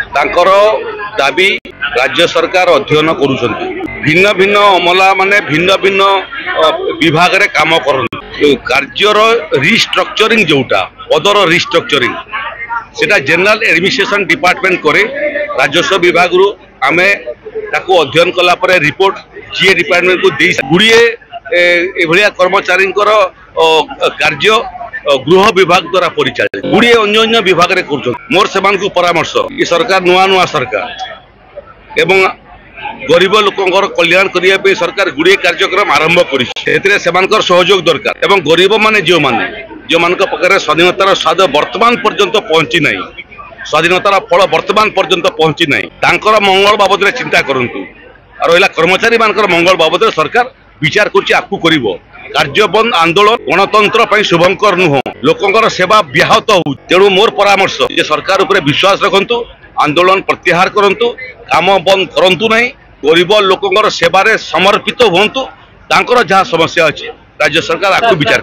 तांकर दाबी राज्य सरकार अध्ययन करुछंती भिन्न भिन्न अमला माने भिन्न भिन्न विभाग रे काम करन कार्यर रिस्ट्रक्चरिंग जोटा पदर रिस्ट्रक्चरिंग सेटा जनरल एडमिनिस्ट्रेशन डिपार्टमेंट करे राजस्व विभाग रु आमे ताको अध्ययन कला परे रिपोर्ट जीए डिपार्टमेंट को देई गुड़िए एभलिया कर्मचारी कार्य गृह विभाग द्वारा परिचालित गुड़िए अन्य अन्य विभाग रे कर मोर सेमान को परामर्श ये सरकार नुआ नुआ सरकार एवं गरीब लोकंकर कल्याण करने पे सरकार गुड़िए कार्यक्रम आरंभ कर सहयोग दरकार एवं गरीब माने जो मान पाखे स्वाधीनतार स्वाद वर्तमान पर्यंत पहुंची ना स्वाधीनतार फल वर्तमान पर्यंत पहुंची ना तांकर मंगल बाबद में चिंता करंतु और रहा कर्मचारी मानकर मंगल बाबद में सरकार विचार कर कार्य बंद आंदोलन गणतंत्र शुभंकर नुह लोकंकर सेवा व्याहत हो तेणु मोर परामर्श ये सरकार उपरे विश्वास रखंतु आंदोलन प्रत्याहार करंतु काम बंद करंतु नहीं गरीब लोकंकर सेवारे समर्पित हुंतु तांकर जहाँ समस्या अच्छी राज्य सरकार आपको विचार